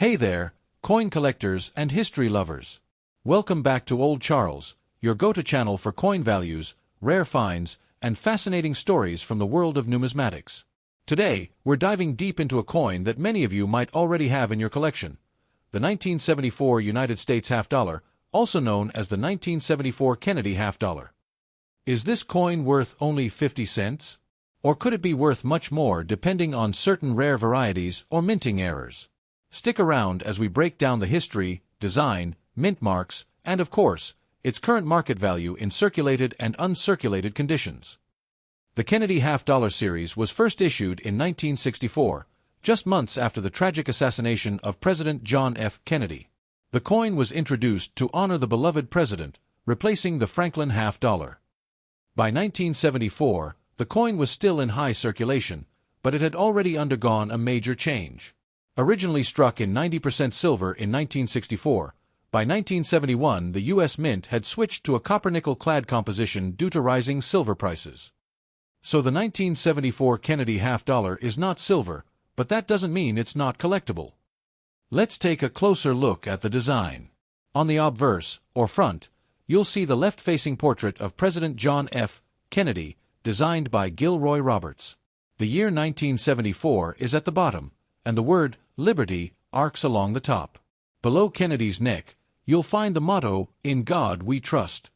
Hey there, coin collectors and history lovers. Welcome back to Old Charles, your go-to channel for coin values, rare finds, and fascinating stories from the world of numismatics. Today, we're diving deep into a coin that many of you might already have in your collection, the 1974 United States half dollar, also known as the 1974 Kennedy half dollar. Is this coin worth only 50 cents? Or could it be worth much more depending on certain rare varieties or minting errors? Stick around as we break down the history, design, mint marks, and of course, its current market value in circulated and uncirculated conditions. The Kennedy half-dollar series was first issued in 1964, just months after the tragic assassination of President John F. Kennedy. The coin was introduced to honor the beloved president, replacing the Franklin half-dollar. By 1974, the coin was still in high circulation, but it had already undergone a major change. Originally struck in 90% silver in 1964, by 1971 the U.S. Mint had switched to a copper-nickel-clad composition due to rising silver prices. So the 1974 Kennedy half-dollar is not silver, but that doesn't mean it's not collectible. Let's take a closer look at the design. On the obverse, or front, you'll see the left-facing portrait of President John F. Kennedy, designed by Gilroy Roberts. The year 1974 is at the bottom, and the word Liberty arcs along the top. Below Kennedy's neck, you'll find the motto, "In God We Trust."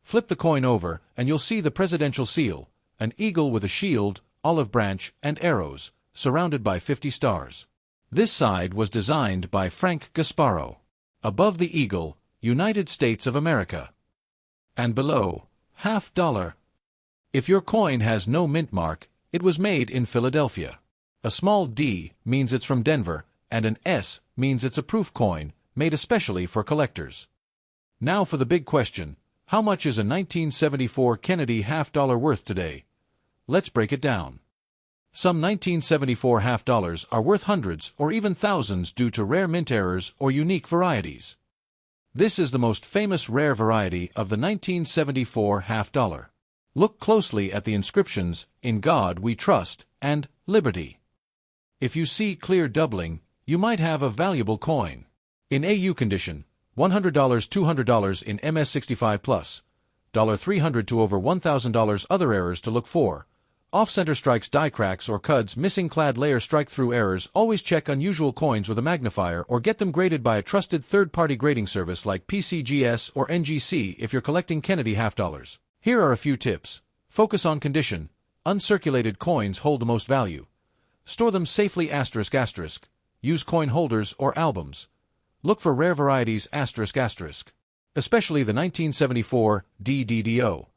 Flip the coin over, and you'll see the presidential seal, an eagle with a shield, olive branch, and arrows, surrounded by 50 stars. This side was designed by Frank Gasparo. Above the eagle, United States of America. And below, half dollar. If your coin has no mint mark, it was made in Philadelphia. A small D means it's from Denver, and an S means it's a proof coin, made especially for collectors. Now for the big question, how much is a 1974 Kennedy half-dollar worth today? Let's break it down. Some 1974 half-dollars are worth hundreds or even thousands due to rare mint errors or unique varieties. This is the most famous rare variety of the 1974 half-dollar. Look closely at the inscriptions, "In God We Trust," and "Liberty." If you see clear doubling, you might have a valuable coin. In AU condition, $100, $200 in MS65 plus, $300 to over $1,000. Other errors to look for: off-center strikes, die cracks or cuds, missing clad layer, strike-through errors. Always check unusual coins with a magnifier or get them graded by a trusted third-party grading service like PCGS or NGC if you're collecting Kennedy half-dollars. Here are a few tips. Focus on condition. Uncirculated coins hold the most value. Store them safely ***. Use coin holders or albums. Look for rare varieties ***. Especially the 1974 DDDO.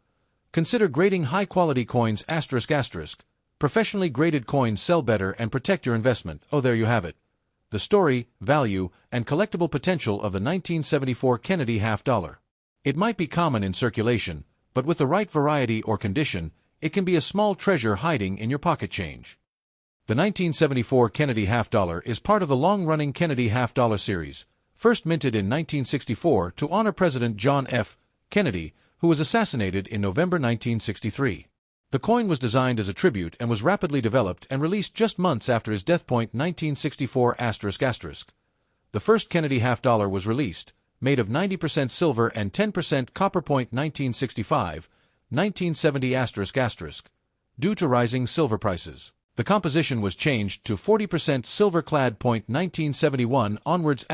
Consider grading high-quality coins ***. Professionally graded coins sell better and protect your investment. Oh, there you have it. The story, value, and collectible potential of the 1974 Kennedy half-dollar. It might be common in circulation, but with the right variety or condition, it can be a small treasure hiding in your pocket change. The 1974 Kennedy half-dollar is part of the long-running Kennedy half-dollar series, first minted in 1964 to honor President John F. Kennedy, who was assassinated in November 1963. The coin was designed as a tribute and was rapidly developed and released just months after his death. 1964 ***. The first Kennedy half-dollar was released, made of 90% silver and 10% copper. 1965, 1970 ***. Due to rising silver prices, the composition was changed to 40% silver-clad. 1971 onwards ***.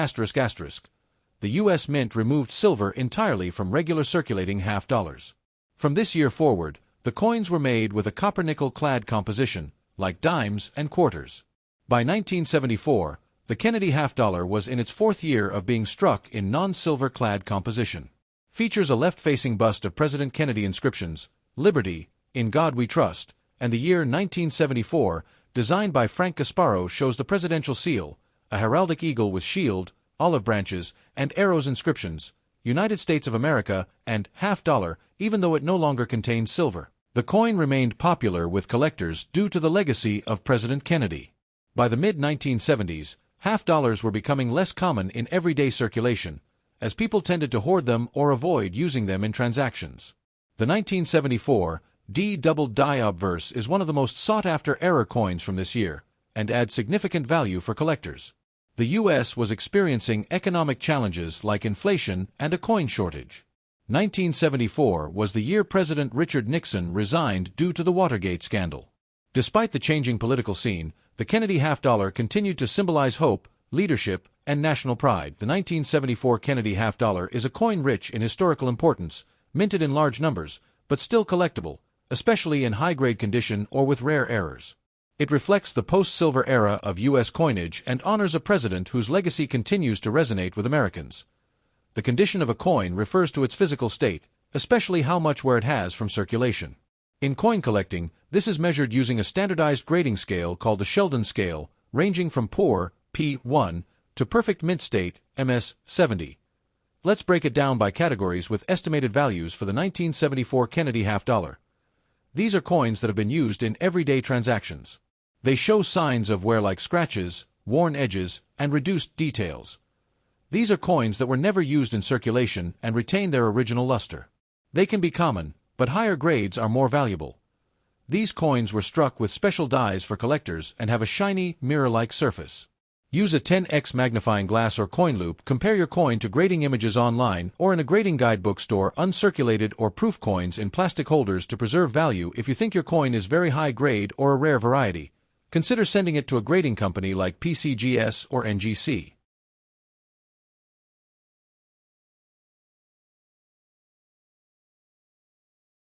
The U.S. Mint removed silver entirely from regular circulating half-dollars. From this year forward, the coins were made with a copper-nickel-clad composition, like dimes and quarters. By 1974, the Kennedy half-dollar was in its fourth year of being struck in non-silver-clad composition. Features a left-facing bust of President Kennedy, inscriptions, "Liberty, In God We Trust," and the year 1974, designed by Frank Gasparo, shows the presidential seal, a heraldic eagle with shield, olive branches, and arrows, inscriptions, "United States of America," and half-dollar, even though it no longer contains silver. The coin remained popular with collectors due to the legacy of President Kennedy. By the mid-1970s, half-dollars were becoming less common in everyday circulation, as people tended to hoard them or avoid using them in transactions. The 1974 D-double die obverse is one of the most sought-after error coins from this year, and adds significant value for collectors. The U.S. was experiencing economic challenges like inflation and a coin shortage. 1974 was the year President Richard Nixon resigned due to the Watergate scandal. Despite the changing political scene, the Kennedy half-dollar continued to symbolize hope, leadership, and national pride. The 1974 Kennedy half-dollar is a coin rich in historical importance, minted in large numbers, but still collectible, especially in high-grade condition or with rare errors. It reflects the post-silver era of U.S. coinage and honors a president whose legacy continues to resonate with Americans. The condition of a coin refers to its physical state, especially how much wear it has from circulation. In coin collecting, this is measured using a standardized grading scale called the Sheldon scale, ranging from poor, P1, to perfect mint state, MS70. Let's break it down by categories with estimated values for the 1974 Kennedy half-dollar. These are coins that have been used in everyday transactions. They show signs of wear like scratches, worn edges, and reduced details. These are coins that were never used in circulation and retain their original luster. They can be common, but higher grades are more valuable. These coins were struck with special dies for collectors and have a shiny, mirror-like surface. Use a 10x magnifying glass or coin loop. Compare your coin to grading images online or in a grading guidebook. Store uncirculated or proof coins in plastic holders to preserve value. If you think your coin is very high grade or a rare variety, consider sending it to a grading company like PCGS or NGC.